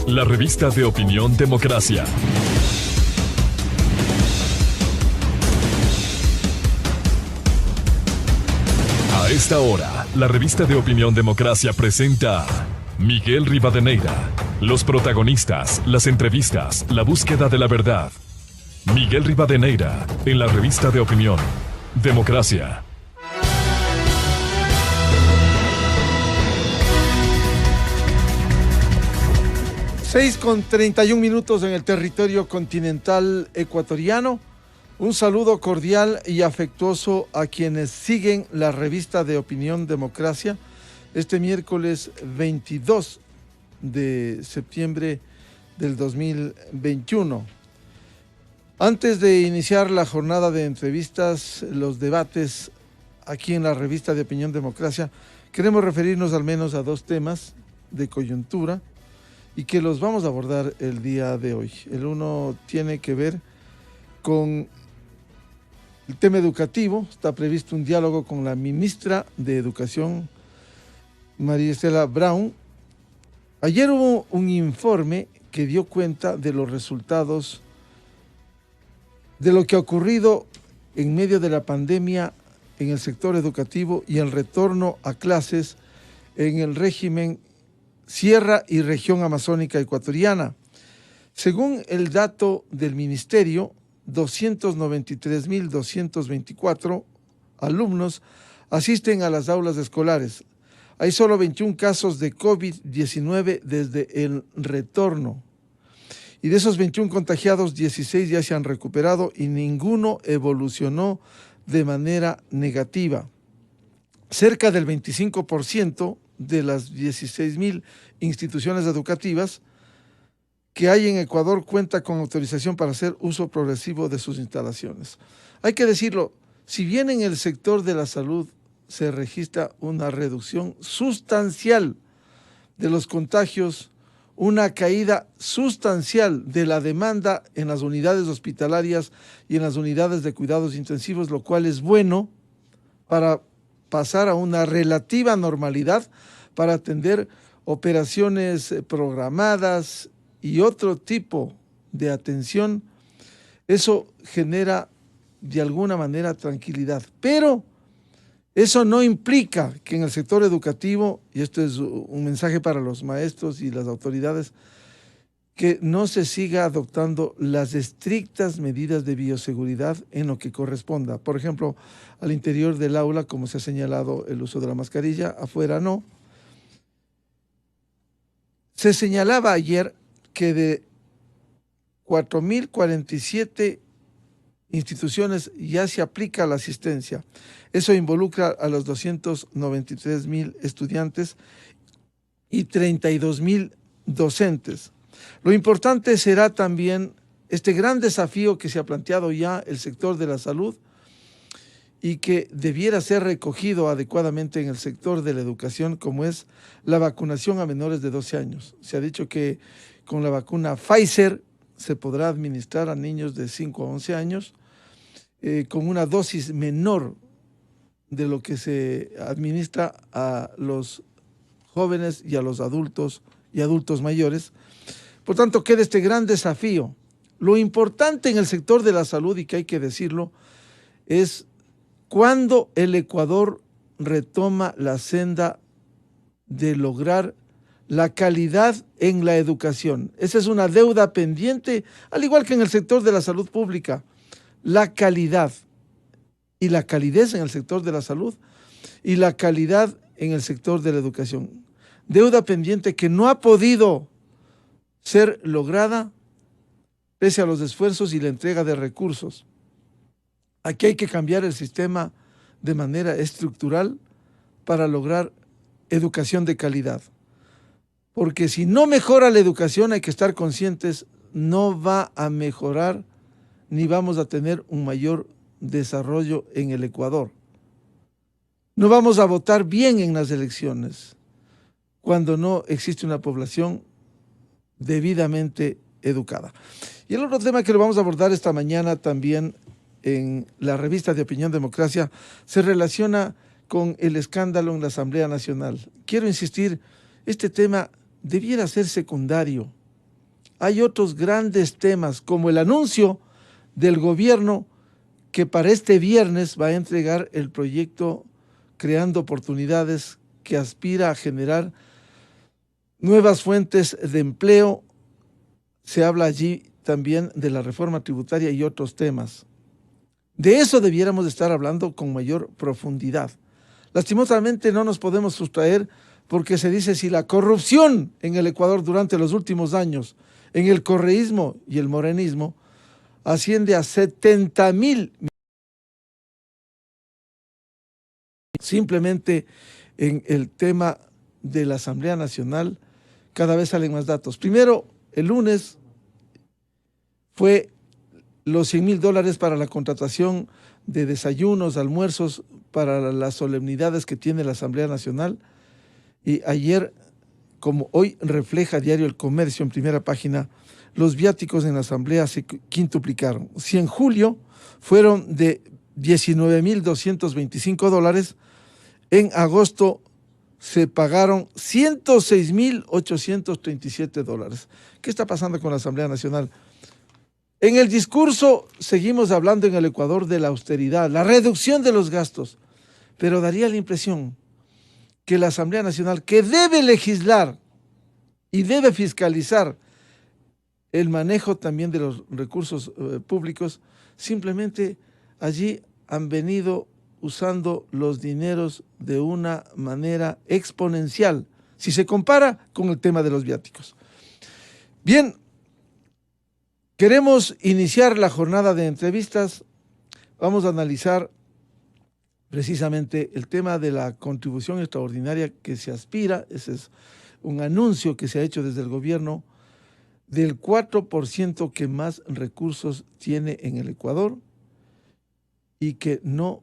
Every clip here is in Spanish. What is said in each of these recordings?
la revista de opinión Democracia. A esta hora, la revista de opinión Democracia presenta Miguel Rivadeneira. Los protagonistas, las entrevistas, la búsqueda de la verdad. Miguel Rivadeneira, en la revista de opinión Democracia. 6:31 en el territorio continental ecuatoriano. Un saludo cordial y afectuoso a quienes siguen la revista de opinión Democracia este miércoles 22 de septiembre del 2021. Antes de iniciar la jornada de entrevistas, los debates aquí en la revista de opinión Democracia, queremos referirnos al menos a dos temas de coyuntura y que los vamos a abordar el día de hoy. El uno tiene que ver con el tema educativo. Está previsto un diálogo con la ministra de Educación, María Estela Brown. Ayer hubo un informe que dio cuenta de los resultados de lo que ha ocurrido en medio de la pandemia en el sector educativo y el retorno a clases en el régimen Sierra y Región Amazónica Ecuatoriana. Según el dato del Ministerio, 293.224 alumnos asisten a las aulas escolares. Hay solo 21 casos de COVID-19 desde el retorno. Y de esos 21 contagiados, 16 ya se han recuperado y ninguno evolucionó de manera negativa. Cerca del 25% de las 16.000 instituciones educativas que hay en Ecuador cuenta con autorización para hacer uso progresivo de sus instalaciones. Hay que decirlo, si bien en el sector de la salud se registra una reducción sustancial de los contagios, una caída sustancial de la demanda en las unidades hospitalarias y en las unidades de cuidados intensivos, lo cual es bueno para pasar a una relativa normalidad para atender operaciones programadas y otro tipo de atención. Eso genera de alguna manera tranquilidad, pero eso no implica que en el sector educativo, y esto es un mensaje para los maestros y las autoridades, que no se siga adoptando las estrictas medidas de bioseguridad en lo que corresponda. Por ejemplo, al interior del aula, como se ha señalado, el uso de la mascarilla, afuera no. Se señalaba ayer que de 4.047 instituciones ya se aplica la asistencia. Eso involucra a los 293.000 estudiantes y 32.000 docentes. Lo importante será también este gran desafío que se ha planteado ya el sector de la salud y que debiera ser recogido adecuadamente en el sector de la educación, como es la vacunación a menores de 12 años. Se ha dicho que con la vacuna Pfizer se podrá administrar a niños de 5 a 11 años con una dosis menor de lo que se administra a los jóvenes y a los adultos y adultos mayores. Por tanto, queda este gran desafío. Lo importante en el sector de la salud, y que hay que decirlo, es cuando el Ecuador retoma la senda de lograr la calidad en la educación. Esa es una deuda pendiente, al igual que en el sector de la salud pública. La calidad y la calidez en el sector de la salud y la calidad en el sector de la educación. Deuda pendiente que no ha podido ser lograda pese a los esfuerzos y la entrega de recursos. Aquí hay que cambiar el sistema de manera estructural para lograr educación de calidad. Porque si no mejora la educación, hay que estar conscientes, no va a mejorar ni vamos a tener un mayor desarrollo en el Ecuador. No vamos a votar bien en las elecciones cuando no existe una población debidamente educada. Y el otro tema que lo vamos a abordar esta mañana también en la revista de Opinión Democracia se relaciona con el escándalo en la Asamblea Nacional. Quiero insistir, este tema debiera ser secundario hay otros grandes temas, como el anuncio del gobierno que para este viernes va a entregar el proyecto Creando Oportunidades, que aspira a generar nuevas fuentes de empleo. Se habla allí también de la reforma tributaria y otros temas. De eso debiéramos estar hablando con mayor profundidad. Lastimosamente no nos podemos sustraer porque se dice si la corrupción en el Ecuador durante los últimos años, en el correísmo y el morenismo, asciende a 70.000. Simplemente en el tema de la Asamblea Nacional cada vez salen más datos. Primero, el lunes fue los $100.000 para la contratación de desayunos, almuerzos para las solemnidades que tiene la Asamblea Nacional. Y ayer, como hoy refleja Diario El Comercio en primera página, los viáticos en la Asamblea se quintuplicaron. Si en julio fueron de $19.225, en agosto se pagaron $106.837. ¿Qué está pasando con la Asamblea Nacional? En el discurso seguimos hablando en el Ecuador de la austeridad, la reducción de los gastos, pero daría la impresión que la Asamblea Nacional, que debe legislar y debe fiscalizar el manejo también de los recursos públicos, simplemente allí han venido usando los dineros de una manera exponencial, si se compara con el tema de los viáticos. Bien, queremos iniciar la jornada de entrevistas. Vamos a analizar precisamente el tema de la contribución extraordinaria que se aspira. Ese es un anuncio que se ha hecho desde el gobierno del 4% que más recursos tiene en el Ecuador y que no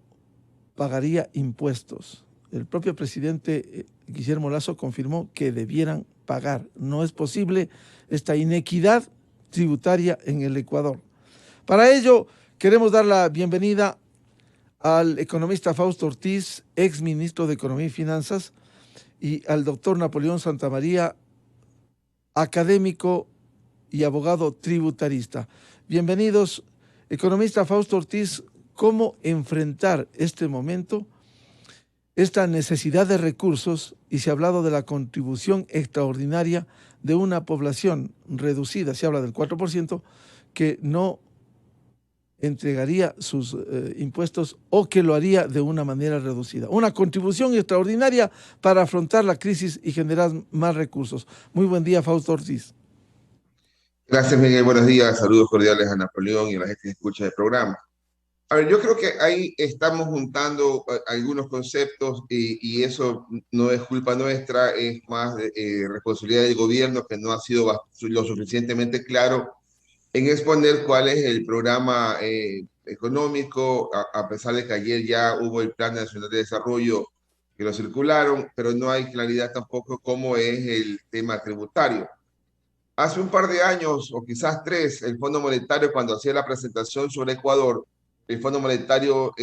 pagaría impuestos. El propio presidente Guillermo Lasso confirmó que debieran pagar. No es posible esta inequidad tributaria en el Ecuador. Para ello, queremos dar la bienvenida al economista Fausto Ortiz, ex ministro de Economía y Finanzas, y al doctor Napoleón Santamaría, académico y abogado tributarista. Bienvenidos, economista Fausto Ortiz. ¿Cómo enfrentar este momento, esta necesidad de recursos? Y se ha hablado de la contribución extraordinaria de una población reducida, se habla del 4%, que no entregaría sus impuestos o que lo haría de una manera reducida. Una contribución extraordinaria para afrontar la crisis y generar más recursos. Muy buen día, Fausto Ortiz. Gracias, Miguel. Buenos días. Saludos cordiales a Napoleón y a la gente que escucha el programa. A ver, yo creo que ahí estamos juntando algunos conceptos y eso no es culpa nuestra, es más responsabilidad del gobierno que no ha sido lo suficientemente claro en exponer cuál es el programa económico, a pesar de que ayer ya hubo el Plan Nacional de Desarrollo que lo circularon, pero no hay claridad tampoco cómo es el tema tributario. Hace un par de años, o quizás tres, el Fondo Monetario, cuando hacía la presentación sobre Ecuador, el Fondo Monetario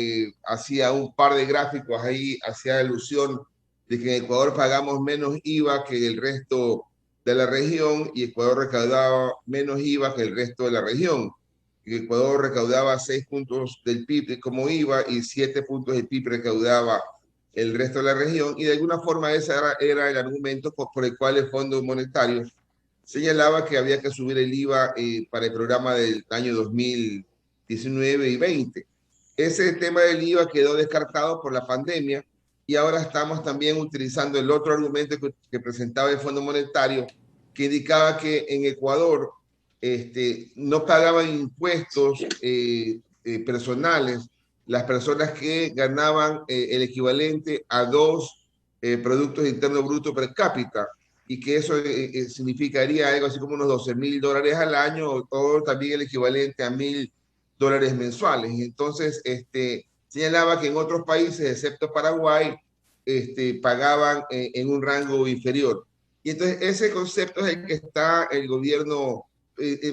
hacía un par de gráficos ahí, hacía alusión de que en Ecuador pagamos menos IVA que el resto de la región y Ecuador recaudaba menos IVA que el resto de la región. Y Ecuador recaudaba 6 puntos del PIB como IVA y 7 puntos del PIB recaudaba el resto de la región. Y de alguna forma ese era el argumento por el cual el Fondo Monetario señalaba que había que subir el IVA para el programa del año 2019 y 20. Ese tema del IVA quedó descartado por la pandemia y ahora estamos también utilizando el otro argumento que presentaba el Fondo Monetario, que indicaba que en Ecuador no pagaban impuestos personales las personas que ganaban el equivalente a 2 productos internos brutos per cápita, y que eso significaría algo así como unos $12.000 al año o también el equivalente a $1.000 mensuales. Entonces, señalaba que en otros países, excepto Paraguay, pagaban en un rango inferior. Y entonces ese concepto es el que está el gobierno,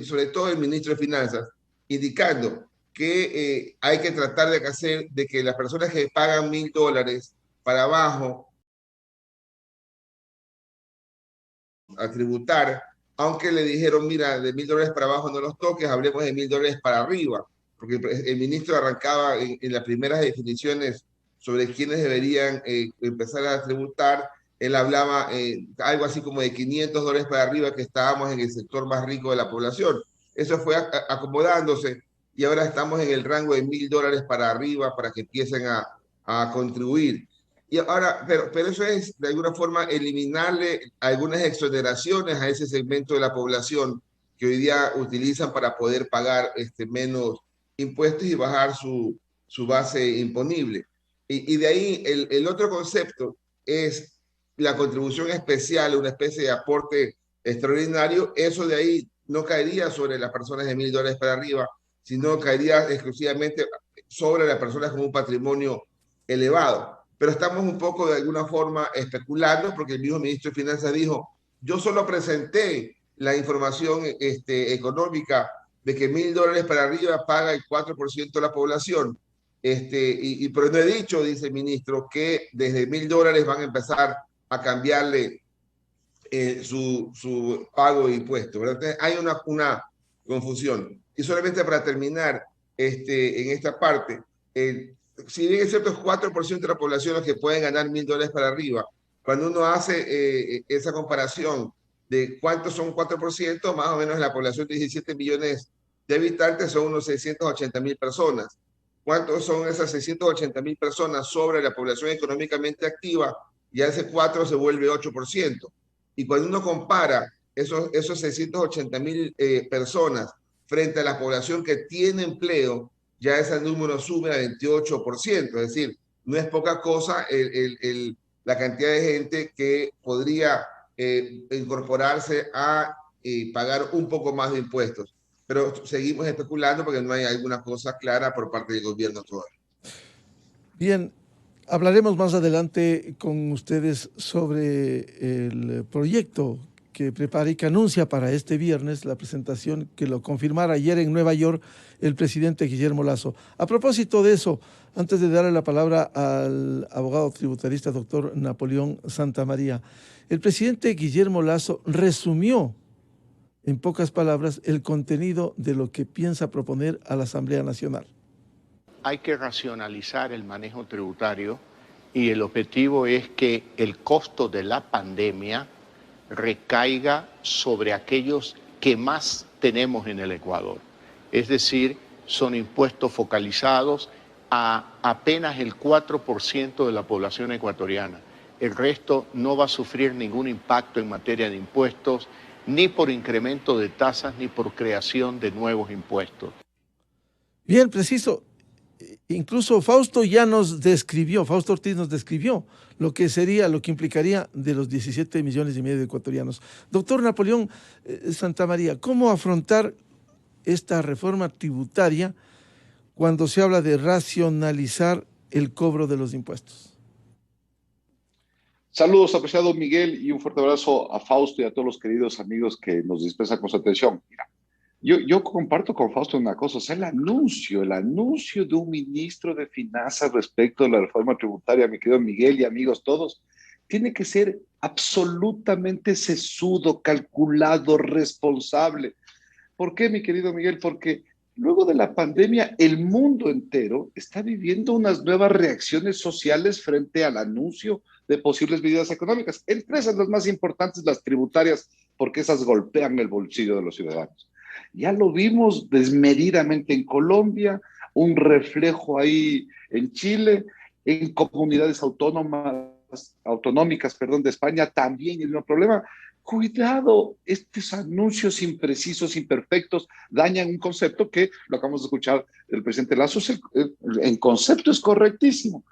sobre todo el ministro de Finanzas, indicando que hay que tratar de hacer de que las personas que pagan $1.000 para abajo a tributar aunque le dijeron, mira, de $1.000 para abajo no los toques, hablemos de $1.000 para arriba, porque el ministro arrancaba en las primeras definiciones sobre quiénes deberían empezar a tributar. Él hablaba algo así como de $500 para arriba, que estábamos en el sector más rico de la población. Eso fue acomodándose y ahora estamos en el rango de $1.000 para arriba para que empiecen a contribuir. Y ahora, pero eso es de alguna forma eliminarle algunas exoneraciones a ese segmento de la población que hoy día utilizan para poder pagar menos impuestos y bajar su base imponible. Y de ahí el otro concepto es la contribución especial, una especie de aporte extraordinario. Eso de ahí no caería sobre las personas de $1.000 para arriba, sino caería exclusivamente sobre las personas con un patrimonio elevado. Pero estamos un poco de alguna forma especulando, porque el mismo ministro de Finanzas dijo, yo solo presenté la información económica de que $1.000 para arriba paga el 4% de la población. Pero no he dicho, dice el ministro, que desde $1.000 van a empezar a cambiarle su pago de impuestos. Entonces, hay una confusión. Y solamente para terminar en esta parte, si bien es cierto, es 4% de la población los que pueden ganar $1.000 para arriba, cuando uno hace esa comparación de cuántos son 4%, más o menos la población de 17 millones de habitantes son unos 680.000 personas. ¿Cuántos son esas 680.000 personas sobre la población económicamente activa? Ya ese 4 se vuelve 8%. Y cuando uno compara esos 680.000 personas frente a la población que tiene empleo, ya ese número sube a 28%. Es decir, no es poca cosa la cantidad de gente que podría incorporarse a pagar un poco más de impuestos. Pero seguimos especulando porque no hay alguna cosa clara por parte del gobierno todavía. Bien, hablaremos más adelante con ustedes sobre el proyecto que prepara y que anuncia para este viernes la presentación que lo confirmara ayer en Nueva York el presidente Guillermo Lasso. A propósito de eso, antes de darle la palabra al abogado tributarista doctor Napoleón Santamaría, el presidente Guillermo Lasso resumió en pocas palabras el contenido de lo que piensa proponer a la Asamblea Nacional. Hay que racionalizar el manejo tributario y el objetivo es que el costo de la pandemia recaiga sobre aquellos que más tenemos en el Ecuador. Es decir, son impuestos focalizados a apenas el 4% de la población ecuatoriana. El resto no va a sufrir ningún impacto en materia de impuestos, ni por incremento de tasas, ni por creación de nuevos impuestos. Bien, preciso. Incluso Fausto Ortiz nos describió lo que sería, lo que implicaría de los 17,5 millones de ecuatorianos. Doctor Napoleón Santamaría, ¿cómo afrontar esta reforma tributaria cuando se habla de racionalizar el cobro de los impuestos? Saludos, apreciado Miguel, y un fuerte abrazo a Fausto y a todos los queridos amigos que nos dispensan con su atención. Mira, yo comparto con Fausto una cosa, o sea, el anuncio de un ministro de Finanzas respecto de la reforma tributaria, mi querido Miguel y amigos todos, tiene que ser absolutamente sesudo, calculado, responsable. ¿Por qué, mi querido Miguel? Porque luego de la pandemia, el mundo entero está viviendo unas nuevas reacciones sociales frente al anuncio de posibles medidas económicas. Entre esas, las más importantes, las tributarias, porque esas golpean el bolsillo de los ciudadanos. Ya lo vimos desmedidamente en Colombia, un reflejo ahí en Chile, en comunidades autonómicas de España también el mismo problema. Cuidado, estos anuncios imprecisos, imperfectos, dañan un concepto que lo acabamos de escuchar del presidente Lasso. El concepto es correctísimo.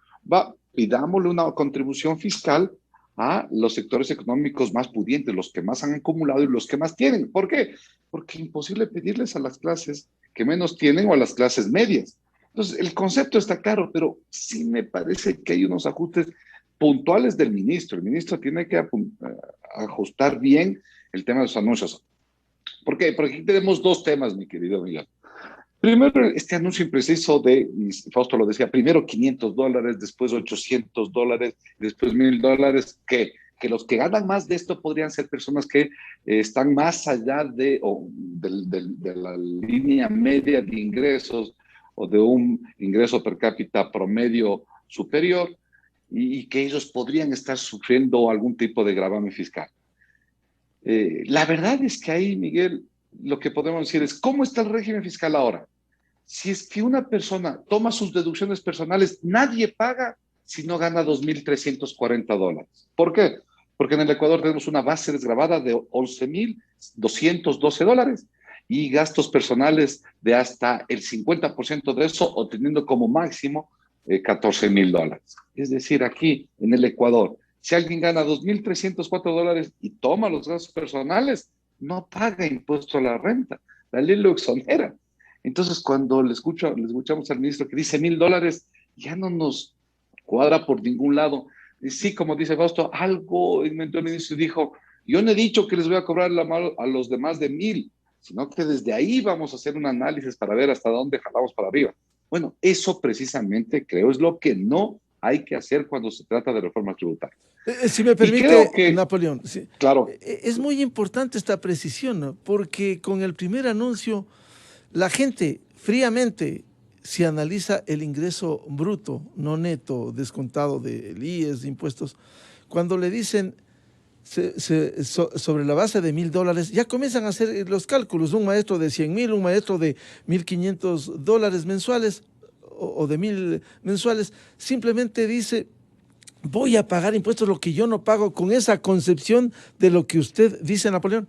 Pidámosle una contribución fiscal a los sectores económicos más pudientes, los que más han acumulado y los que más tienen. ¿Por qué? Porque es imposible pedirles a las clases que menos tienen o a las clases medias. Entonces, el concepto está claro, pero sí me parece que hay unos ajustes puntuales del ministro. El ministro tiene que ajustar bien el tema de los anuncios. ¿Por qué? Porque aquí tenemos dos temas, mi querido Miguel. Primero, este anuncio impreciso y Fausto lo decía, primero $500, después $800, después $1,000, que que los que ganan más de esto podrían ser personas que están más allá de la línea media de ingresos o de un ingreso per cápita promedio superior, y que ellos podrían estar sufriendo algún tipo de gravamen fiscal. La verdad es que ahí, Miguel, lo que podemos decir es, ¿cómo está el régimen fiscal ahora? Si es que una persona toma sus deducciones personales, nadie paga si no gana $2,340. ¿Por qué? Porque en el Ecuador tenemos una base desgravada de $11,212 y gastos personales de hasta el 50% de eso, obteniendo como máximo $14,000. Es decir, aquí en el Ecuador, si alguien gana $2,304 y toma los gastos personales, no paga impuesto a la renta. La ley lo exonera. Entonces, cuando le escuchamos al ministro que dice $1,000, ya no nos cuadra por ningún lado. Y sí, como dice Fausto, algo inventó el ministro y dijo, yo no he dicho que les voy a cobrar a los demás de 1,000, sino que desde ahí vamos a hacer un análisis para ver hasta dónde jalamos para arriba. Bueno, eso precisamente creo es lo que no hay que hacer cuando se trata de reforma tributaria. Si me permite, Napoleón, sí, claro. Es muy importante esta precisión, ¿no? Porque con el primer anuncio, la gente fríamente, si analiza el ingreso bruto, no neto, descontado del IES, de impuestos, cuando le dicen sobre la base de $1,000, ya comienzan a hacer los cálculos. Un maestro de 100,000, un maestro de $1,500 mensuales o de 1,000 mensuales, simplemente dice, voy a pagar impuestos lo que yo no pago, con esa concepción de lo que usted dice, Napoleón.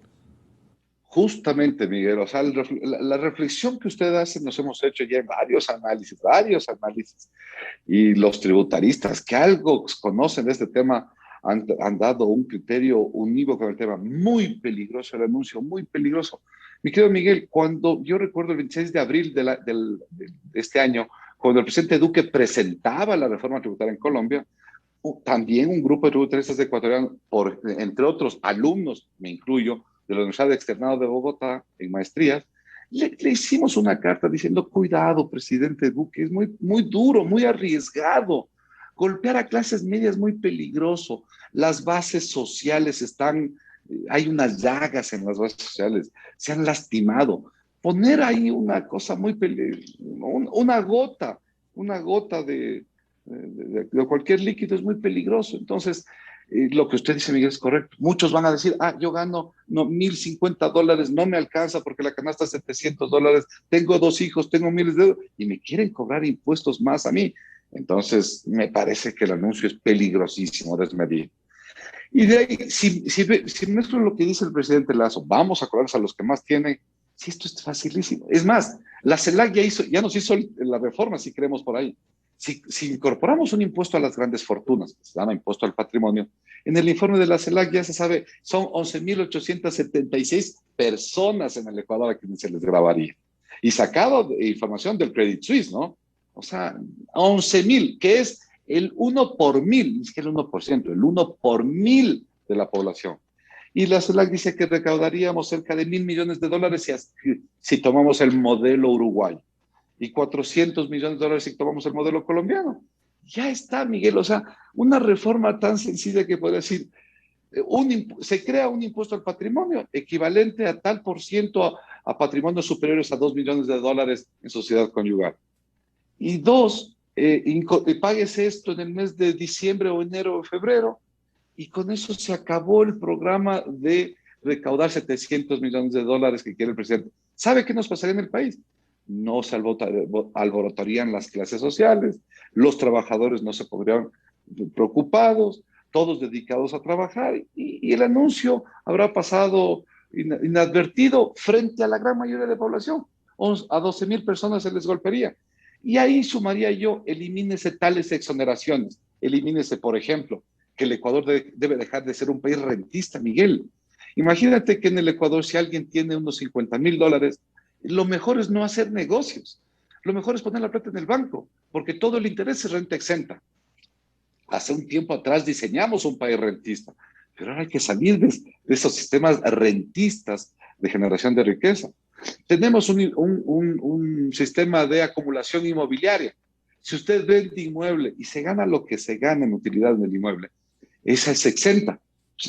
Justamente, Miguel, o sea, la reflexión que usted hace nos hemos hecho ya en varios análisis, y los tributaristas que algo conocen de este tema han dado un criterio unívoco en el tema. Muy peligroso el anuncio, muy peligroso. Mi querido Miguel, cuando yo recuerdo el 26 de abril de este año, cuando el presidente Duque presentaba la reforma tributaria en Colombia, también un grupo de tributaristas ecuatorianos, entre otros alumnos, me incluyo, de la Universidad de Externado de Bogotá, en maestrías, le hicimos una carta diciendo, cuidado, presidente Duque, es muy, muy duro, muy arriesgado. Golpear a clases medias es muy peligroso. Las bases sociales hay unas llagas en las bases sociales, se han lastimado. Poner ahí una cosa muy peligrosa, una gota de cualquier líquido es muy peligroso. Entonces, lo que usted dice, Miguel, es correcto. Muchos van a decir, yo gano $1,050, no me alcanza porque la canasta es $700, tengo 2 hijos, tengo miles de euros, y me quieren cobrar impuestos más a mí. Entonces, me parece que el anuncio es peligrosísimo, desmedido. Y de ahí, si nuestro lo que dice el presidente Lazo, vamos a cobrarles a los que más tienen, si esto es facilísimo. Es más, la CELAC ya nos hizo la reforma, si queremos por ahí. Si incorporamos un impuesto a las grandes fortunas, que se llama impuesto al patrimonio, en el informe de la CELAC ya se sabe, son 11,876 personas en el Ecuador a quienes se les grabaría. Y sacado de información del Credit Suisse, ¿no? O sea, 11,000, que es el 1 por 1,000, ni siquiera el 1%, el 1 por 1,000 de la población. Y la CELAC dice que recaudaríamos cerca de $1,000 millones si tomamos el modelo uruguayo, y $400 millones si tomamos el modelo colombiano. Ya está, Miguel. O sea, una reforma tan sencilla que podría decir, se crea un impuesto al patrimonio equivalente a tal por ciento a patrimonios superiores a $2 millones en sociedad conyugal. Y dos, pagues esto en el mes de diciembre o enero o febrero, y con eso se acabó el programa de recaudar $700 millones que quiere el presidente. ¿Sabe qué nos pasaría en el país? No se alborotarían las clases sociales, los trabajadores no se pondrían preocupados, todos dedicados a trabajar, y el anuncio habrá pasado inadvertido frente a la gran mayoría de la población. A 12,000 personas se les golpearía. Y ahí sumaría yo, elimínese tales exoneraciones. Elimínese, por ejemplo, que el Ecuador debe dejar de ser un país rentista, Miguel. Imagínate que en el Ecuador, si alguien tiene unos $50,000, lo mejor es no hacer negocios. Lo mejor es poner la plata en el banco, porque todo el interés es renta exenta. Hace un tiempo atrás diseñamos un país rentista, pero ahora hay que salir de esos sistemas rentistas de generación de riqueza. Tenemos un sistema de acumulación inmobiliaria. Si usted vende inmueble y se gana lo que se gana en utilidad del inmueble, esa es exenta.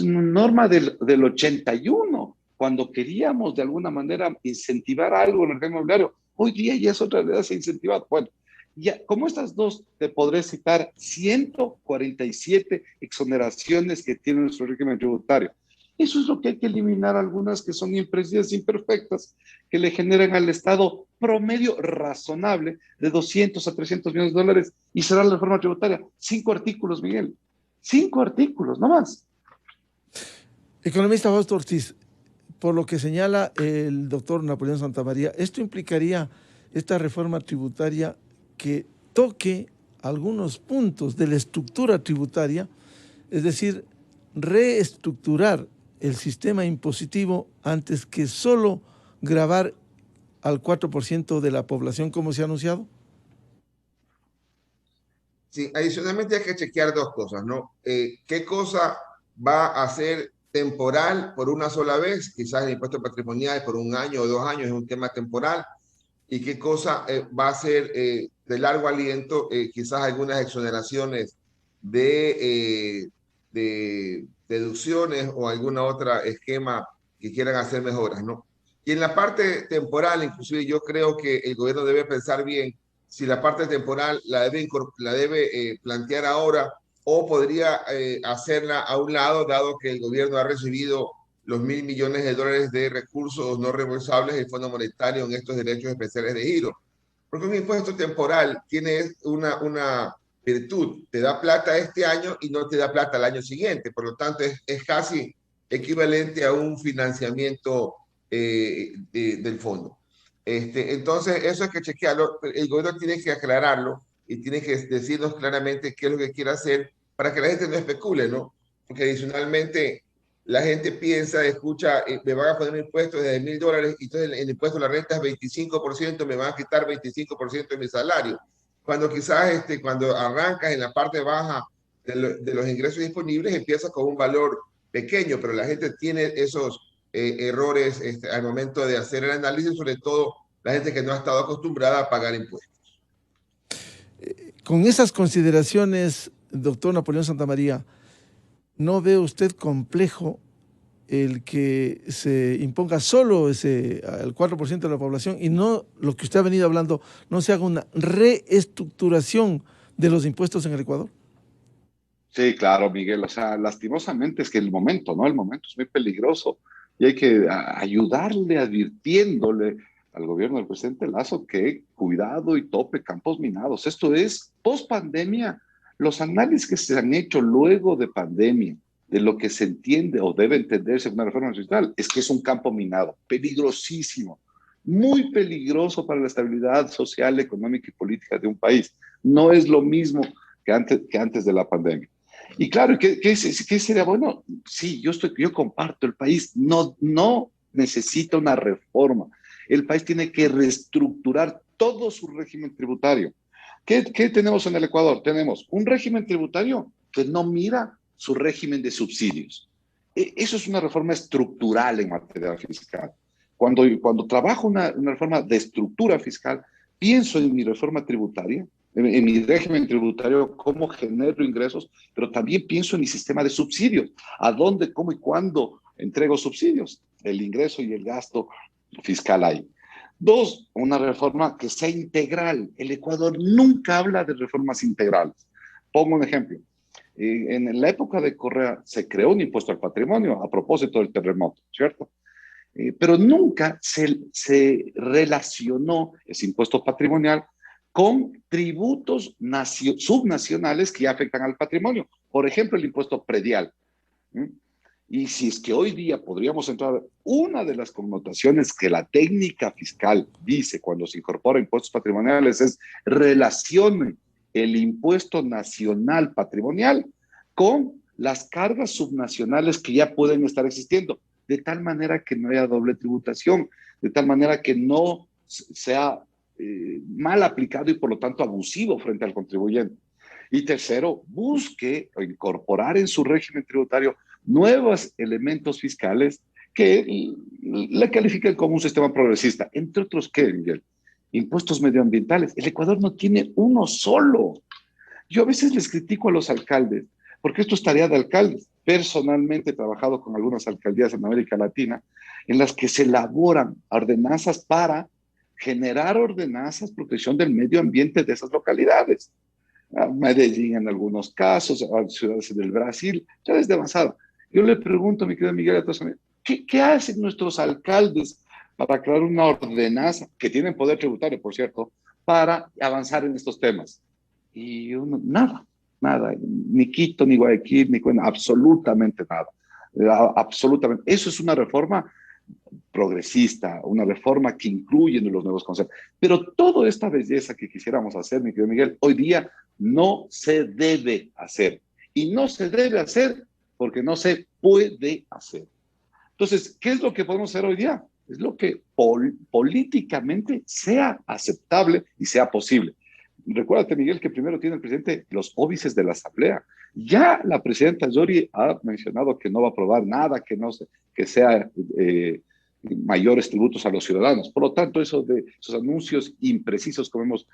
norma del 81, cuando queríamos de alguna manera incentivar algo en el tema inmobiliario. Hoy día ya es otra realidad, se ha incentivado. Bueno, ya, como estas dos, te podré citar 147 exoneraciones que tiene nuestro régimen tributario. Eso es lo que hay que eliminar, algunas que son imprecisas, imperfectas, que le generan al Estado promedio razonable de 200 a 300 millones de dólares, y será la reforma tributaria. 5 artículos, Miguel. 5 artículos, no más. Economista Fausto Ortiz, por lo que señala el doctor Napoleón Santamaría, esto implicaría, esta reforma tributaria, que toque algunos puntos de la estructura tributaria, es decir, reestructurar el sistema impositivo antes que solo gravar al 4% de la población como se ha anunciado. Sí, adicionalmente hay que chequear dos cosas, ¿no? ¿Qué cosa va a ser temporal por una sola vez? Quizás el impuesto patrimonial por un año o 2 años es un tema temporal. ¿Y qué cosa va a ser de largo aliento? Quizás algunas exoneraciones de deducciones o alguna otra esquema que quieran hacer mejoras, ¿no? Y en la parte temporal, inclusive yo creo que el gobierno debe pensar bien si la parte temporal la debe plantear ahora, o podría hacerla a un lado, dado que el gobierno ha recibido los $1.000 millones de recursos no reembolsables del Fondo Monetario en estos derechos especiales de giro. Porque un impuesto temporal tiene una virtud, te da plata este año y no te da plata al año siguiente, por lo tanto es casi equivalente a un financiamiento del fondo. Entonces, eso hay que chequearlo, el gobierno tiene que aclararlo y tiene que decirnos claramente qué es lo que quiere hacer para que la gente no especule, ¿no? Porque adicionalmente la gente piensa, escucha, me van a poner un impuesto de $1.000 y entonces el impuesto a la renta es 25%, me van a quitar 25% de mi salario. Cuando quizás cuando arrancas en la parte baja de los ingresos disponibles, empiezas con un valor pequeño, pero la gente tiene esos errores al momento de hacer el análisis, sobre todo la gente que no ha estado acostumbrada a pagar impuestos. Con esas consideraciones, doctor Napoleón Santamaría, ¿no ve usted complejo el que se imponga solo al 4% de la población y no lo que usted ha venido hablando, no se haga una reestructuración de los impuestos en el Ecuador? Sí, claro, Miguel. O sea, lastimosamente es que el momento, ¿no? El momento es muy peligroso y hay que ayudarle, advirtiéndole al gobierno del presidente Lasso que cuidado y tope campos minados. Esto es post-pandemia. Los análisis que se han hecho luego de pandemia, de lo que se entiende o debe entenderse una reforma fiscal, es que es un campo minado, peligrosísimo, muy peligroso para la estabilidad social, económica y política de un país. No es lo mismo que antes de la pandemia. Y claro, ¿qué sería bueno? Sí, yo comparto, el país no necesita una reforma. El país tiene que reestructurar todo su régimen tributario. ¿Qué tenemos en el Ecuador? Tenemos un régimen tributario que no mira su régimen de subsidios. Eso es una reforma estructural en materia fiscal. Cuando trabajo una reforma de estructura fiscal, pienso en mi reforma tributaria, en mi régimen tributario, cómo genero ingresos, pero también pienso en mi sistema de subsidios. ¿A dónde, cómo y cuándo entrego subsidios? El ingreso y el gasto fiscal ahí. 2, una reforma que sea integral. El Ecuador nunca habla de reformas integrales. Pongo un ejemplo. En la época de Correa se creó un impuesto al patrimonio a propósito del terremoto, ¿cierto? Pero nunca se relacionó ese impuesto patrimonial con tributos subnacionales que afectan al patrimonio. Por ejemplo, el impuesto predial. Y si es que hoy día podríamos entrar, una de las connotaciones que la técnica fiscal dice cuando se incorpora impuestos patrimoniales es relacione el impuesto nacional patrimonial con las cargas subnacionales que ya pueden estar existiendo, de tal manera que no haya doble tributación, de tal manera que no sea mal aplicado y por lo tanto abusivo frente al contribuyente. Y tercero, busque incorporar en su régimen tributario nuevos elementos fiscales que le califiquen como un sistema progresista. Entre otros, ¿qué, Miguel? Impuestos medioambientales. El Ecuador no tiene uno solo. Yo a veces les critico a los alcaldes. porque esto es tarea de alcaldes. Personalmente he trabajado con algunas alcaldías en América Latina en las que se elaboran ordenanzas para generar ordenanzas, protección del medio ambiente de esas localidades. Medellín en algunos casos, ciudades del Brasil, ya desde avanzada. Yo le pregunto, mi querido Miguel, a todos, ¿qué hacen nuestros alcaldes para crear una ordenanza, que tienen poder tributario, por cierto, para avanzar en estos temas? Y uno, nada, ni Quito, ni Guayaquil, ni Cuenca, absolutamente nada, absolutamente. Eso es una reforma progresista, una reforma que incluye los nuevos conceptos. Pero toda esta belleza que quisiéramos hacer, mi querido Miguel, hoy día no se debe hacer. Y no se debe hacer porque no se puede hacer. Entonces, ¿qué es lo que podemos hacer hoy día? Es lo que políticamente sea aceptable y sea posible. Recuérdate, Miguel, que primero tiene el presidente los óbices de la Asamblea. Ya la presidenta Yori ha mencionado que no va a aprobar nada que sea mayores tributos a los ciudadanos. Por lo tanto, esos anuncios imprecisos, como hemos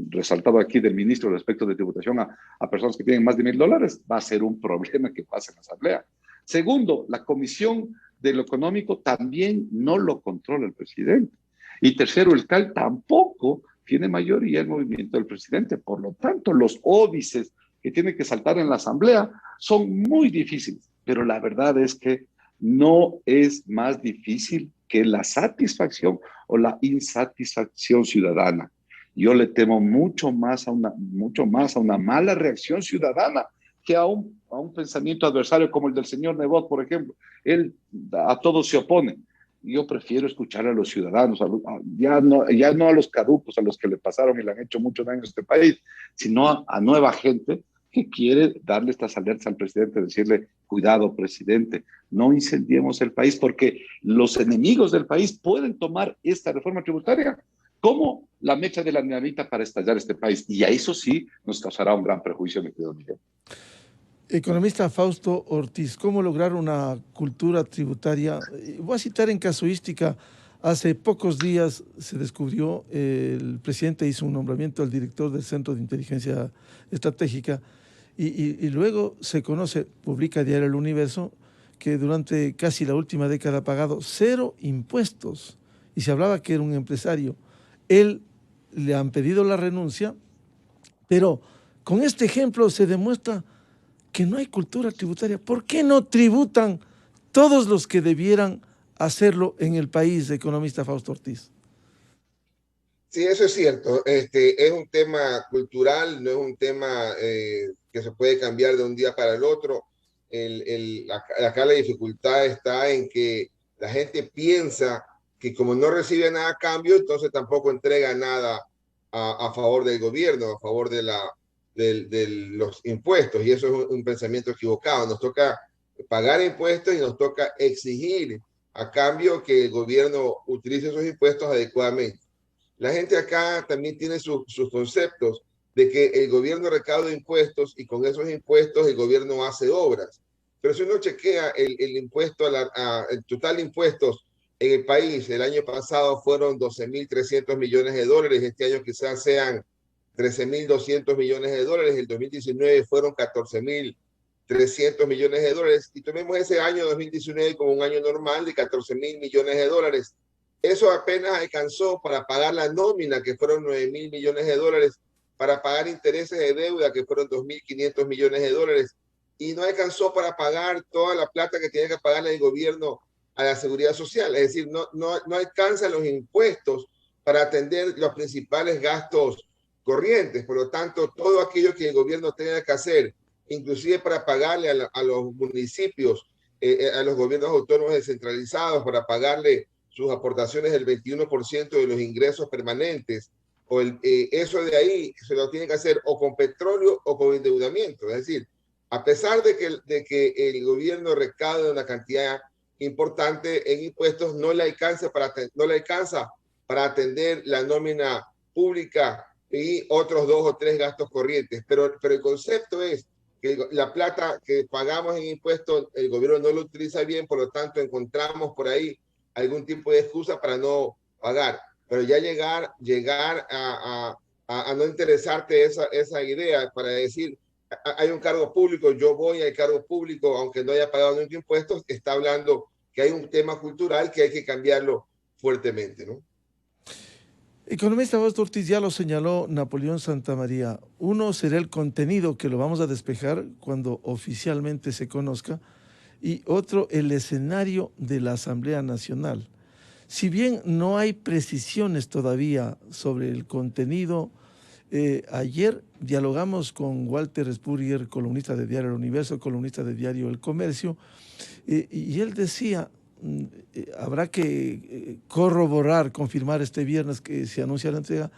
resaltado aquí del ministro respecto de tributación a personas que tienen más de $1,000, va a ser un problema que pase en la Asamblea. Segundo, la Comisión de lo Económico también no lo controla el presidente. Y tercero, el CAL tampoco tiene mayoría el movimiento del presidente. Por lo tanto, los óbices que tienen que saltar en la Asamblea son muy difíciles. Pero la verdad es que no es más difícil que la satisfacción o la insatisfacción ciudadana. Yo le temo mucho más a una mala reacción ciudadana que a un pensamiento adversario como el del señor Nebot, por ejemplo. Él a todo se opone. Yo prefiero escuchar a los ciudadanos, ya no a los caducos, a los que le pasaron y le han hecho mucho daño a este país, sino a nueva gente que quiere darle estas alertas al presidente, decirle, cuidado, presidente, no incendiemos el país, porque los enemigos del país pueden tomar esta reforma tributaria como la mecha de la dinamita para estallar este país. Y a eso sí nos causará un gran perjuicio, mi querido Miguel. Economista Fausto Ortiz, ¿cómo lograr una cultura tributaria? Voy a citar en casuística. Hace pocos días se descubrió, el presidente hizo un nombramiento al director del Centro de Inteligencia Estratégica y luego se conoce, publica Diario El Universo, que durante casi la última década ha pagado 0 impuestos y se hablaba que era un empresario. Él le han pedido la renuncia, pero con este ejemplo se demuestra que no hay cultura tributaria. ¿Por qué no tributan todos los que debieran hacerlo en el país, economista Fausto Ortiz? Sí, eso es cierto. Es un tema cultural, no es un tema que se puede cambiar de un día para el otro. Acá la dificultad está en que la gente piensa que como no recibe nada a cambio, entonces tampoco entrega nada a favor del gobierno, a favor de los impuestos, y eso es un pensamiento equivocado. Nos toca pagar impuestos y nos toca exigir a cambio que el gobierno utilice esos impuestos adecuadamente. La gente acá también tiene sus conceptos de que el gobierno recauda impuestos y con esos impuestos el gobierno hace obras. Pero si uno chequea el impuesto, el total de impuestos en el país, el año pasado fueron 12.300 millones de dólares, este año quizás sean 13.200 millones de dólares, el 2019 fueron 14.300 millones de dólares, y tomemos ese año 2019 como un año normal de 14.000 millones de dólares. Eso apenas alcanzó para pagar la nómina, que fueron 9.000 millones de dólares, para pagar intereses de deuda, que fueron 2.500 millones de dólares, y no alcanzó para pagar toda la plata que tiene que pagarle el gobierno a la seguridad social. Es decir, no alcanzan los impuestos para atender los principales gastos corrientes. Por lo tanto, todo aquello que el gobierno tenga que hacer, inclusive para pagarle a los municipios, a los gobiernos autónomos descentralizados, para pagarle sus aportaciones del 21% de los ingresos permanentes, eso de ahí se lo tiene que hacer o con petróleo o con endeudamiento. Es decir, a pesar de que el gobierno recaude una cantidad importante en impuestos, no le alcanza para atender la nómina pública y otros 2 o 3 gastos corrientes. Pero el concepto es que la plata que pagamos en impuestos, el gobierno no lo utiliza bien, por lo tanto encontramos por ahí algún tipo de excusa para no pagar. Pero ya llegar a no interesarte esa idea para decir hay un cargo público, yo voy al cargo público, aunque no haya pagado nunca impuestos, está hablando que hay un tema cultural que hay que cambiarlo fuertemente, ¿no? Economista Fausto Ortiz, ya lo señaló Napoleón Santamaría. Uno será el contenido, que lo vamos a despejar cuando oficialmente se conozca, y otro el escenario de la Asamblea Nacional. Si bien no hay precisiones todavía sobre el contenido, ayer dialogamos con Walter Spurrier, columnista de Diario El Universo, columnista de Diario El Comercio, y él decía, habrá que corroborar, confirmar este viernes que se anuncia la entrega,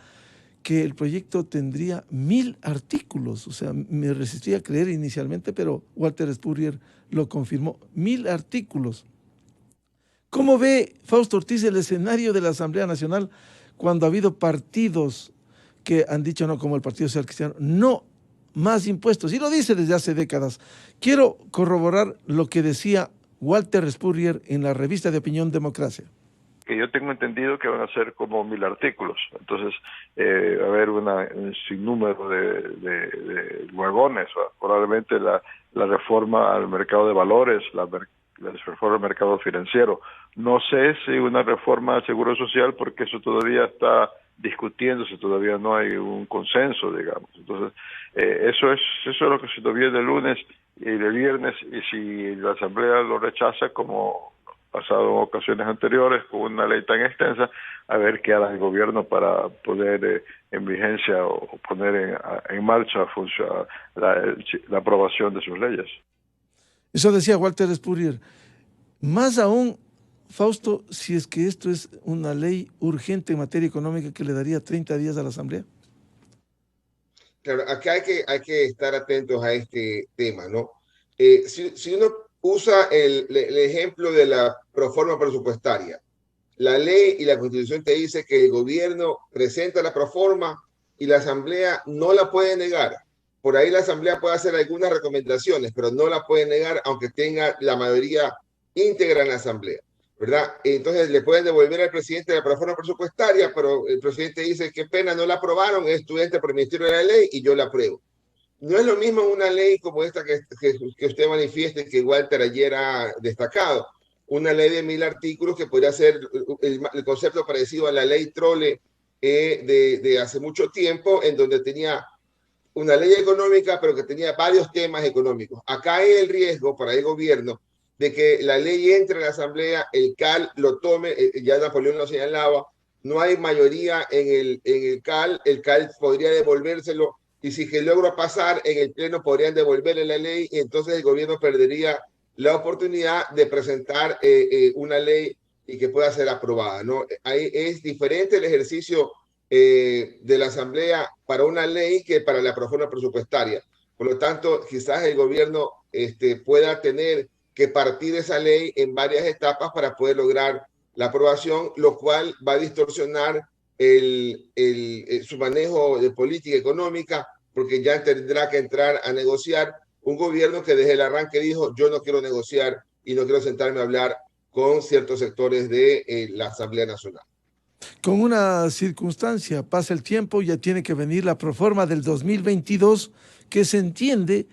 que el proyecto tendría 1000 artículos. O sea, me resistía a creer inicialmente, pero Walter Spurrier lo confirmó, 1000 artículos. ¿Cómo ve Fausto Ortiz el escenario de la Asamblea Nacional cuando ha habido partidos que han dicho, no, como el Partido Social Cristiano, no más impuestos? Y lo dice desde hace décadas. Quiero corroborar lo que decía Walter Spurrier en la revista de opinión Democracia. Que yo tengo entendido que van a ser como 1000 artículos. Entonces, va a haber un sinnúmero de vagones. Probablemente la reforma al mercado de valores, la reforma al mercado financiero. No sé si una reforma al seguro social, porque eso todavía está discutiéndose, todavía no hay un consenso, digamos. Entonces, eso es lo que se viene el lunes y el viernes, y si la Asamblea lo rechaza, como pasado en ocasiones anteriores, con una ley tan extensa, a ver qué hará el gobierno para poner en vigencia o poner en marcha la aprobación de sus leyes. Eso decía Walter Spurrier. Más aún, Fausto, si es que esto es una ley urgente en materia económica que le daría 30 días a la Asamblea. Claro, acá hay que estar atentos a este tema, ¿no? Si uno usa el ejemplo de la proforma presupuestaria, la ley y la Constitución te dice que el gobierno presenta la proforma y la Asamblea no la puede negar. Por ahí la Asamblea puede hacer algunas recomendaciones, pero no la puede negar aunque tenga la mayoría íntegra en la Asamblea, ¿verdad? Entonces le pueden devolver al presidente la proforma presupuestaria, pero el presidente dice, qué pena, no la aprobaron, es estudiante por el Ministerio de la Ley y yo la apruebo. No es lo mismo una ley como esta que usted manifieste, que Walter ayer ha destacado, una ley de 1000 artículos que podría ser el concepto parecido a la ley Trole de hace mucho tiempo, en donde tenía una ley económica, pero que tenía varios temas económicos. Acá hay el riesgo para el gobierno de que la ley entre a la Asamblea, el CAL lo tome, ya Napoleón lo señalaba, no hay mayoría en el CAL podría devolvérselo, y si que logra pasar en el Pleno podrían devolverle la ley, y entonces el gobierno perdería la oportunidad de presentar una ley y que pueda ser aprobada, ¿no? Ahí es diferente el ejercicio de la Asamblea para una ley que para la proforma presupuestaria. Por lo tanto, quizás el gobierno pueda tener que partir esa ley en varias etapas para poder lograr la aprobación, lo cual va a distorsionar su manejo de política económica, porque ya tendrá que entrar a negociar un gobierno que desde el arranque dijo, yo no quiero negociar y no quiero sentarme a hablar con ciertos sectores de la Asamblea Nacional. Con una circunstancia, pasa el tiempo, ya tiene que venir la proforma del 2022, que se entiende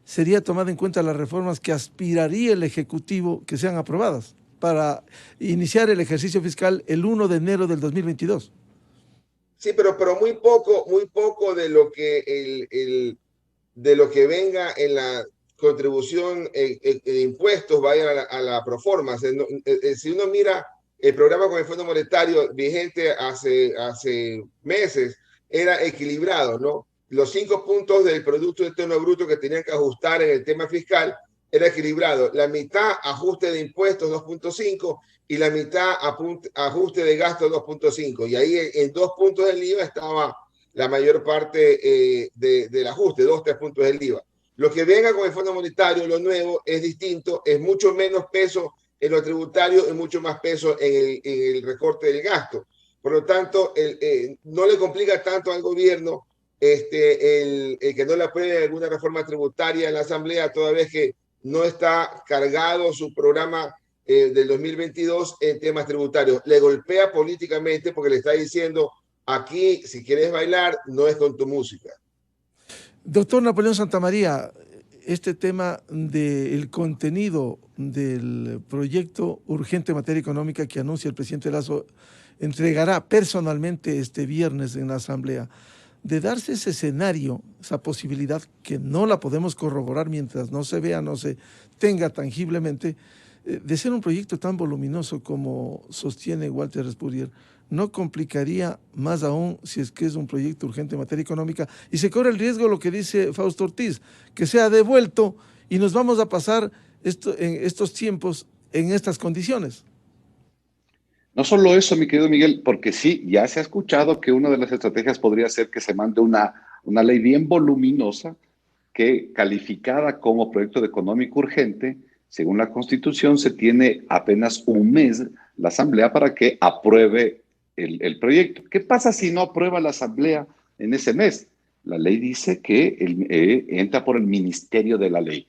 sería tomada en cuenta las reformas que aspiraría el Ejecutivo que sean aprobadas para iniciar el ejercicio fiscal el 1 de enero del 2022. Sí, pero muy poco de lo que de lo que venga en la contribución de impuestos vaya a la proforma. O sea, si uno mira el programa con el Fondo Monetario vigente hace meses, era equilibrado, ¿no? Los 5 puntos del Producto Interno Bruto que tenían que ajustar en el tema fiscal era equilibrado. La mitad ajuste de impuestos 2.5 y la mitad ajuste de gastos 2.5. Y ahí en 2 puntos del IVA estaba la mayor parte del ajuste, 2-3 puntos del IVA. Lo que venga con el Fondo Monetario, lo nuevo, es distinto, es mucho menos peso en lo tributario y mucho más peso en el recorte del gasto. Por lo tanto, no le complica tanto al gobierno el que no le apruebe alguna reforma tributaria en la Asamblea, toda vez que no está cargado su programa del 2022 en temas tributarios. Le golpea políticamente porque le está diciendo, aquí, si quieres bailar, no es con tu música. Doctor Napoleón Santamaría, este tema del contenido del proyecto urgente en materia económica que anuncia el presidente Lasso entregará personalmente este viernes en la Asamblea. De darse ese escenario, esa posibilidad que no la podemos corroborar mientras no se vea, no se tenga tangiblemente, de ser un proyecto tan voluminoso como sostiene Walter Spurrier, ¿no complicaría más aún si es que es un proyecto urgente en materia económica y se corre el riesgo, lo que dice Fausto Ortiz, que sea devuelto y nos vamos a pasar en estos tiempos en estas condiciones? No solo eso, mi querido Miguel, porque sí, ya se ha escuchado que una de las estrategias podría ser que se mande una ley bien voluminosa que, calificada como proyecto de económico urgente, según la Constitución, se tiene apenas un mes la Asamblea para que apruebe el proyecto. ¿Qué pasa si no aprueba la Asamblea en ese mes? La ley dice que entra por el Ministerio de la Ley.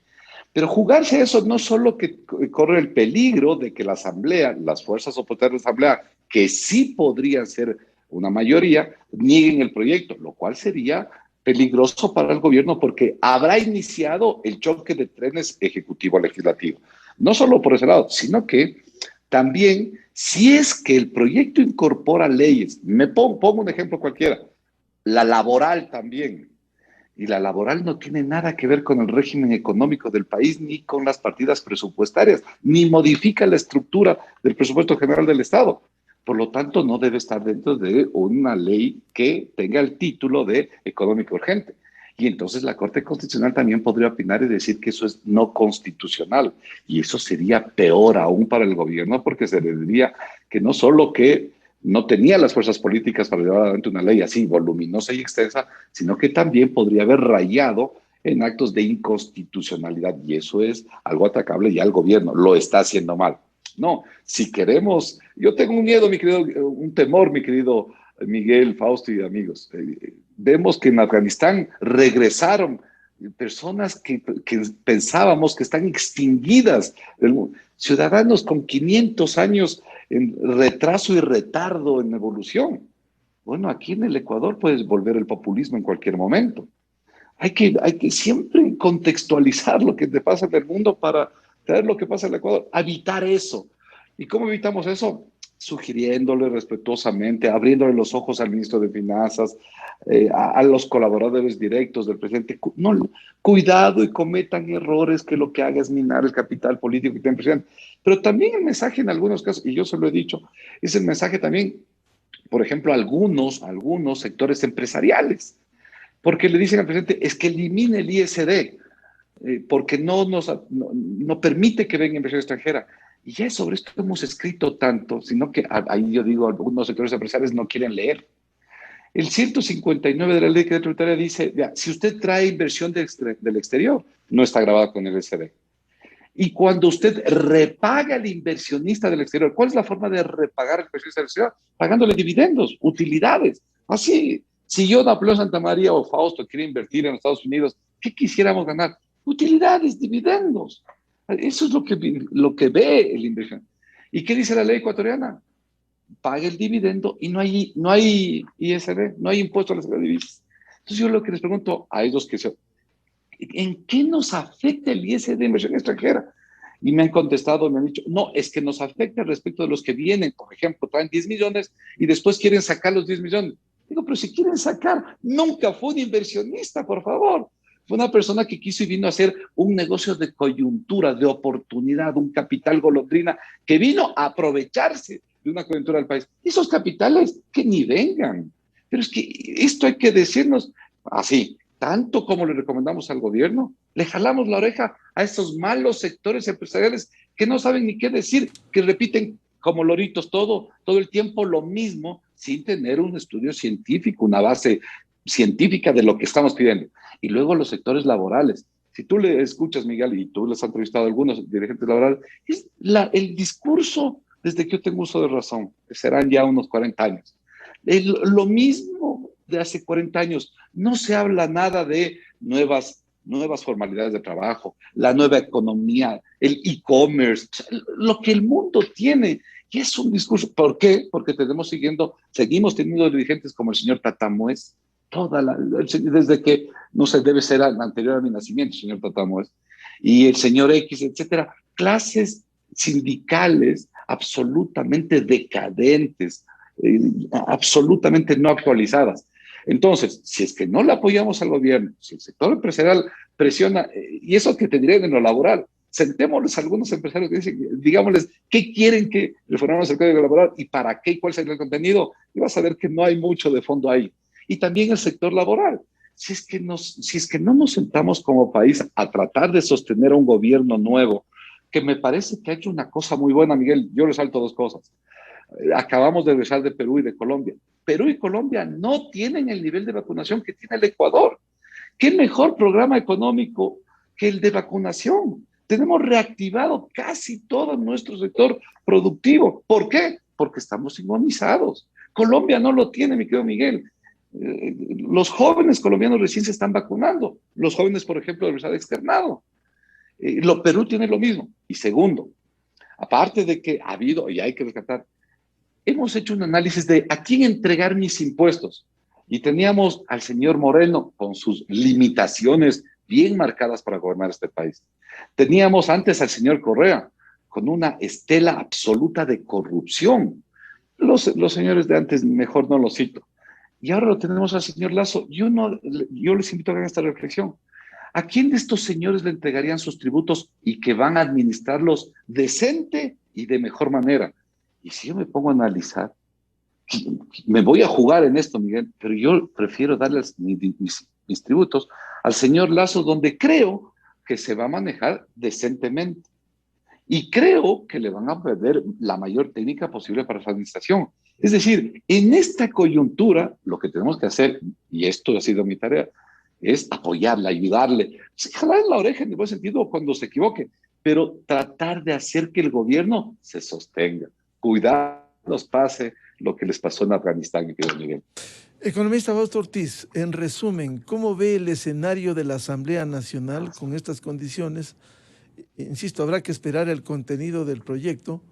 Pero jugarse eso no solo que corre el peligro de que la Asamblea, las fuerzas opositoras de la Asamblea, que sí podrían ser una mayoría, nieguen el proyecto, lo cual sería peligroso para el gobierno porque habrá iniciado el choque de trenes ejecutivo-legislativo. No solo por ese lado, sino que también, si es que el proyecto incorpora leyes, pongo un ejemplo cualquiera, la laboral también, y la laboral no tiene nada que ver con el régimen económico del país, ni con las partidas presupuestarias, ni modifica la estructura del presupuesto general del Estado. Por lo tanto, no debe estar dentro de una ley que tenga el título de económico urgente. Y entonces la Corte Constitucional también podría opinar y decir que eso es no constitucional. Y eso sería peor aún para el gobierno, porque se le diría que no solo que no tenía las fuerzas políticas para llevar adelante una ley así voluminosa y extensa, sino que también podría haber rayado en actos de inconstitucionalidad. Y eso es algo atacable ya al gobierno. Lo está haciendo mal. No, si queremos, yo tengo un miedo, mi querido, un temor, mi querido Miguel, Fausto y amigos. Vemos que en Afganistán regresaron personas que pensábamos que están extinguidas, ciudadanos con 500 años en retraso y retardo en evolución. Bueno, aquí en el Ecuador puedes volver el populismo en cualquier momento. Hay que siempre contextualizar lo que te pasa en el mundo para saber lo que pasa en el Ecuador, evitar eso. ¿Y cómo evitamos eso? Sugiriéndole respetuosamente, abriéndole los ojos al ministro de Finanzas, a los colaboradores directos del presidente. No, cuidado y cometan errores que lo que haga es minar el capital político que tiene el presidente. Pero también el mensaje en algunos casos, y yo se lo he dicho, es el mensaje también, por ejemplo, a algunos sectores empresariales, porque le dicen al presidente, es que elimine el ISD, porque no permite que venga inversión extranjera. Y ya sobre esto hemos escrito tanto, sino que ahí yo digo, algunos sectores empresariales no quieren leer. El 159 de la ley tributaria dice, ya, si usted trae inversión del exterior, no está grabada con el ISD. Y cuando usted repaga al inversionista del exterior, ¿cuál es la forma de repagar al inversionista del exterior? Pagándole dividendos, utilidades. Así, si yo, Napoleón Santamaría o Fausto quiere invertir en los Estados Unidos, ¿qué quisiéramos ganar? Utilidades, dividendos. Eso es lo que ve el inversión. ¿Y qué dice la ley ecuatoriana? Paga el dividendo y no hay ISD, no hay impuesto a las divisas. Entonces yo lo que les pregunto a ellos ¿en qué nos afecta el ISD de inversión extranjera? Y me han contestado, me han dicho, no, es que nos afecta respecto de los que vienen, por ejemplo, traen 10 millones y después quieren sacar los 10 millones. Digo, pero si quieren sacar, nunca fue un inversionista, por favor. Fue una persona que quiso y vino a hacer un negocio de coyuntura, de oportunidad, un capital golondrina que vino a aprovecharse de una coyuntura del país. Esos capitales que ni vengan. Pero es que esto hay que decirnos así, tanto como le recomendamos al gobierno, le jalamos la oreja a esos malos sectores empresariales que no saben ni qué decir, que repiten como loritos todo el tiempo lo mismo, sin tener un estudio científico, una base científica de lo que estamos pidiendo. Y luego los sectores laborales. Si tú le escuchas, Miguel, y tú les has entrevistado a algunos dirigentes laborales, es el discurso desde que yo tengo uso de razón, que serán ya unos 40 años. Lo mismo de hace 40 años. No se habla nada de nuevas formalidades de trabajo, la nueva economía, el e-commerce, lo que el mundo tiene. Y es un discurso. ¿Por qué? Porque seguimos teniendo dirigentes como el señor Tatamuez, desde que, no sé, debe ser anterior a mi nacimiento, señor Tatamoes, y el señor X, etcétera, clases sindicales absolutamente decadentes, absolutamente no actualizadas. Entonces, si es que no le apoyamos al gobierno, si el sector empresarial presiona, y eso que te diré en lo laboral, sentémosles a algunos empresarios que dicen, digámosles, ¿qué quieren que reformemos el código laboral y para qué y cuál sería el contenido? Y vas a ver que no hay mucho de fondo ahí. Y también el sector laboral. Si es que no nos sentamos como país a tratar de sostener a un gobierno nuevo, que me parece que ha hecho una cosa muy buena, Miguel, yo resalto dos cosas. Acabamos de regresar de Perú y de Colombia. Perú y Colombia no tienen el nivel de vacunación que tiene el Ecuador. ¿Qué mejor programa económico que el de vacunación? Tenemos reactivado casi todo nuestro sector productivo. ¿Por qué? Porque estamos inmunizados. Colombia no lo tiene, mi querido Miguel. Los jóvenes colombianos recién se están vacunando. Los jóvenes, por ejemplo, de verdad externado. Perú tiene lo mismo. Y segundo, aparte de que ha habido, y hay que rescatar, hemos hecho un análisis de a quién entregar mis impuestos. Y teníamos al señor Moreno con sus limitaciones bien marcadas para gobernar este país. Teníamos antes al señor Correa con una estela absoluta de corrupción. Los señores de antes mejor no los cito. Y ahora lo tenemos al señor Lasso. Yo les invito a hacer esta reflexión. ¿A quién de estos señores le entregarían sus tributos y que van a administrarlos decente y de mejor manera? Y si yo me pongo a analizar, me voy a jugar en esto, Miguel, pero yo prefiero darles mis tributos al señor Lasso, donde creo que se va a manejar decentemente. Y creo que le van a perder la mayor técnica posible para su administración. Es decir, en esta coyuntura, lo que tenemos que hacer, y esto ha sido mi tarea, es apoyarle, ayudarle, jalar la oreja en el buen sentido cuando se equivoque, pero tratar de hacer que el gobierno se sostenga, cuidar los pase lo que les pasó en Afganistán, mi querido Miguel. Economista Fausto Ortiz, en resumen, ¿cómo ve el escenario de la Asamblea Nacional con estas condiciones? Insisto, habrá que esperar el contenido del proyecto,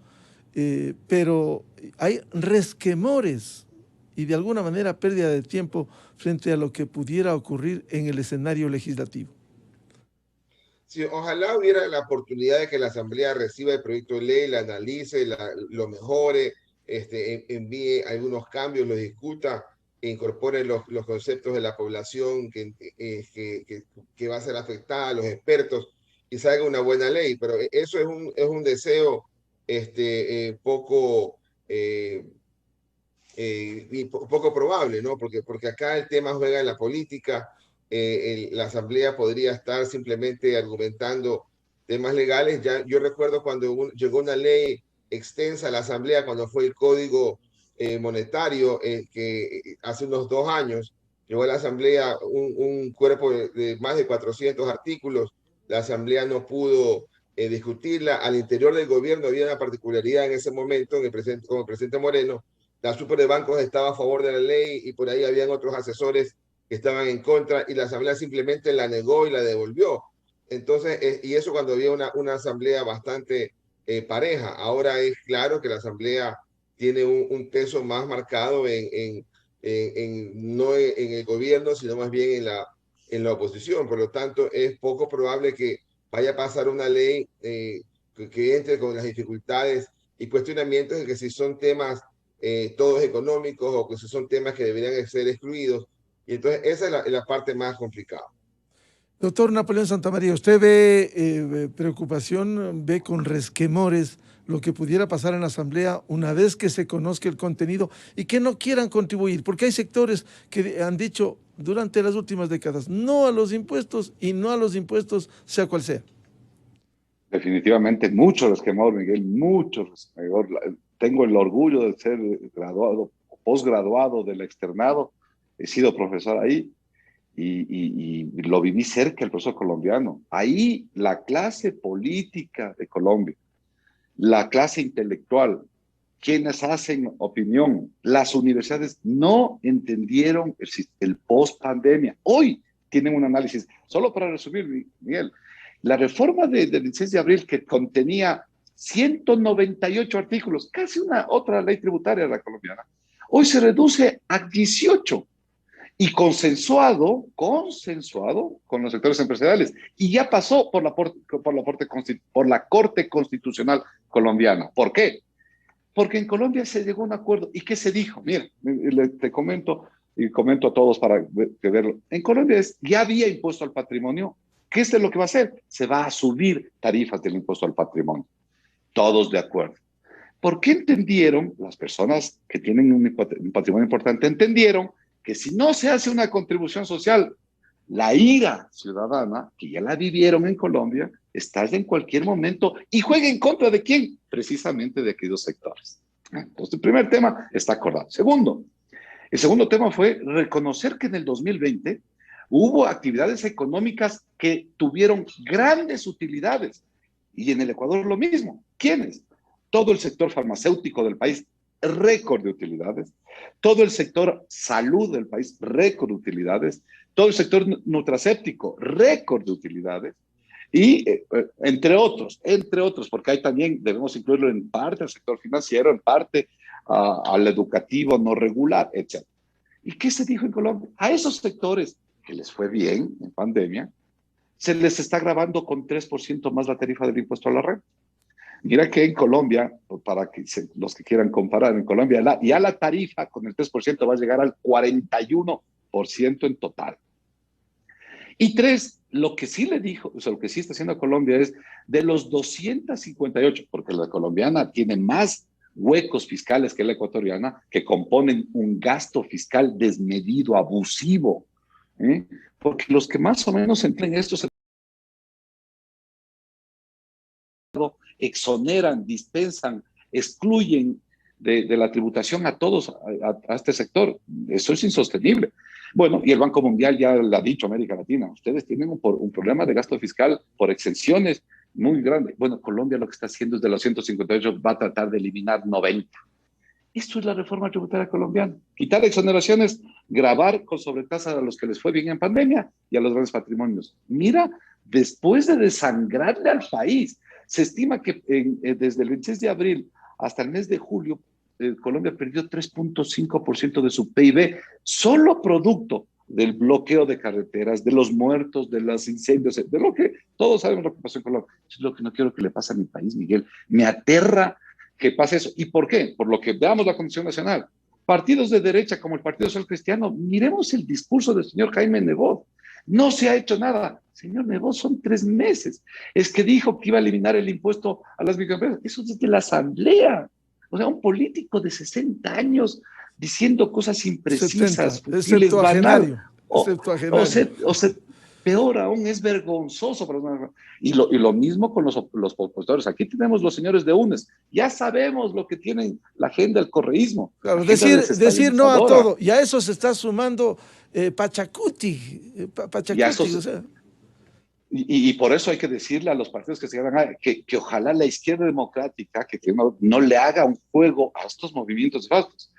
pero hay resquemores y de alguna manera pérdida de tiempo frente a lo que pudiera ocurrir en el escenario legislativo. Sí, ojalá hubiera la oportunidad de que la Asamblea reciba el proyecto de ley, la analice, lo mejore, envíe algunos cambios, lo discuta, e incorpore los conceptos de la población que va a ser afectada, los expertos, y salga una buena ley. Pero eso es un deseo poco probable, ¿no? Porque acá el tema juega en la política. La Asamblea podría estar simplemente argumentando temas legales. Yo recuerdo cuando llegó una ley extensa a la Asamblea, cuando fue el Código Monetario, que hace unos 2 años, llegó a la Asamblea un cuerpo de más de 400 artículos. La Asamblea no pudo discutirla. Al interior del gobierno había una particularidad en ese momento, con el presidente Moreno. La Super de Bancos estaba a favor de la ley y por ahí habían otros asesores que estaban en contra, y la Asamblea simplemente la negó y la devolvió. Entonces, y eso cuando había una Asamblea bastante pareja. Ahora es claro que la Asamblea tiene un peso más marcado no en el gobierno, sino más bien en la oposición. Por lo tanto, es poco probable que vaya a pasar una ley que entre con las dificultades y cuestionamientos de que si son temas todos económicos o que si son temas que deberían ser excluidos. Y entonces esa es la parte más complicada. Doctor Napoleón Santamaría, ¿usted ve preocupación, ve con resquemores lo que pudiera pasar en la Asamblea una vez que se conozca el contenido y que no quieran contribuir? Porque hay sectores que han dicho durante las últimas décadas no a los impuestos y no a los impuestos, sea cual sea. Definitivamente, mucho resquemor, Miguel, mucho resquemor. Tengo el orgullo de ser graduado, posgraduado del externado. He sido profesor ahí y lo viví cerca el profesor colombiano. Ahí la clase política de Colombia, la clase intelectual, quienes hacen opinión, las universidades no entendieron el post-pandemia. Hoy tienen un análisis. Solo para resumir, Miguel, la reforma del 16 de abril que contenía 198 artículos, casi otra ley tributaria de la colombiana, hoy se reduce a 18. y consensuado con los sectores empresariales. Y ya pasó por la Corte Constitucional colombiana. ¿Por qué? Porque en Colombia se llegó a un acuerdo. ¿Y qué se dijo? Mira, te comento y comento a todos para verlo. En Colombia ya había impuesto al patrimonio. ¿Qué es lo que va a hacer? Se va a subir tarifas del impuesto al patrimonio. Todos de acuerdo. ¿Por qué entendieron, las personas que tienen un patrimonio importante, entendieron que si no se hace una contribución social, la ira ciudadana, que ya la vivieron en Colombia, estalla en cualquier momento y juega en contra de quién? Precisamente de aquellos sectores. Entonces, el primer tema está acordado. El segundo tema fue reconocer que en el 2020 hubo actividades económicas que tuvieron grandes utilidades. Y en el Ecuador lo mismo. ¿Quiénes? Todo el sector farmacéutico del país, récord de utilidades. Todo el sector salud del país, récord de utilidades. Todo el sector nutracéptico, récord de utilidades. Y entre otros, porque hay también, debemos incluirlo en parte al sector financiero, en parte al educativo no regular, etc. ¿Y qué se dijo en Colombia? A esos sectores que les fue bien en pandemia, se les está grabando con 3% más la tarifa del impuesto a la renta. Mira que en Colombia, para que los que quieran comparar, en Colombia ya la tarifa con el 3% va a llegar al 41% en total. Y tres, lo que sí le dijo, o sea, lo que sí está haciendo Colombia es de los 258, porque la colombiana tiene más huecos fiscales que la ecuatoriana, que componen un gasto fiscal desmedido, abusivo, ¿eh? Porque los que más o menos entienden esto se exoneran, dispensan, excluyen de la tributación a todos, a este sector. Eso es insostenible. Bueno, y el Banco Mundial ya lo ha dicho, América Latina, ustedes tienen un problema de gasto fiscal por exenciones muy grande. Bueno, Colombia lo que está haciendo es de los 158 va a tratar de eliminar 90. Esto es la reforma tributaria colombiana. Quitar exoneraciones, gravar con sobretasa a los que les fue bien en pandemia y a los grandes patrimonios. Mira, después de desangrarle al país, se estima que desde el 26 de abril hasta el mes de julio, Colombia perdió 3.5% de su PIB, solo producto del bloqueo de carreteras, de los muertos, de los incendios, de lo que todos sabemos lo que pasó en Colombia. Eso es lo que no quiero que le pase a mi país, Miguel. Me aterra que pase eso. ¿Y por qué? Por lo que veamos la Constitución Nacional. Partidos de derecha como el Partido Social Cristiano, miremos el discurso del señor Jaime Nebot. No se ha hecho nada. Señor Nebot, son 3 meses. Es que dijo que iba a eliminar el impuesto a las microempresas. Eso es desde la Asamblea. O sea, un político de 60 años diciendo cosas imprecisas, futiles, banales. O peor aún, es vergonzoso. Y lo mismo con los opositores. Aquí tenemos los señores de UNES. Ya sabemos lo que tienen la agenda del correísmo. Claro, decir no a todo. Y a eso se está sumando Pachacuti. O sea. Y por eso hay que decirle a los partidos que se quedan que ojalá la izquierda democrática que no le haga un juego a estos movimientos vastos.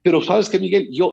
Pero sabes que, Miguel, yo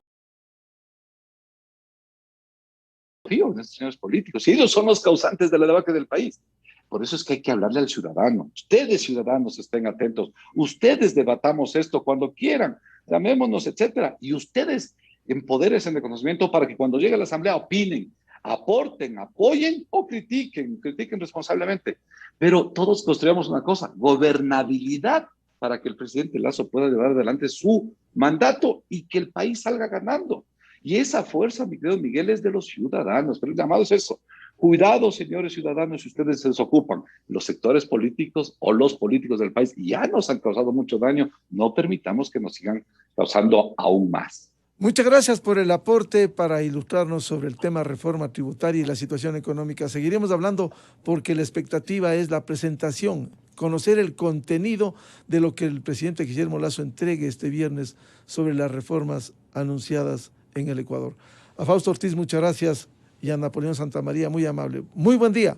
confío en estos señores políticos y ellos son los causantes de la debacle del país. Por eso es que hay que hablarle al ciudadano. Ustedes, ciudadanos, estén atentos. Ustedes debatamos esto cuando quieran. Llamémonos, etcétera. Y ustedes empodérense en el conocimiento para que cuando llegue a la asamblea opinen, aporten, apoyen o critiquen responsablemente. Pero todos construyamos una cosa, gobernabilidad para que el presidente Lasso pueda llevar adelante su mandato y que el país salga ganando. Y esa fuerza, mi querido Miguel, es de los ciudadanos. Pero el llamado es eso. Cuidado, señores ciudadanos, si ustedes se desocupan. Los sectores políticos o los políticos del país ya nos han causado mucho daño. No permitamos que nos sigan causando aún más. Muchas gracias por el aporte para ilustrarnos sobre el tema reforma tributaria y la situación económica. Seguiremos hablando porque la expectativa es la presentación, conocer el contenido de lo que el presidente Guillermo Lasso entregue este viernes sobre las reformas anunciadas en el Ecuador. A Fausto Ortiz, muchas gracias, y a Napoleón Santamaría, muy amable. Muy buen día.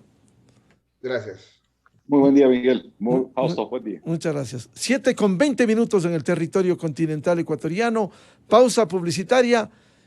Gracias. Muy buen día, Miguel. Fausto, buen día. Muchas gracias. 7:20 en el territorio continental ecuatoriano. Pausa publicitaria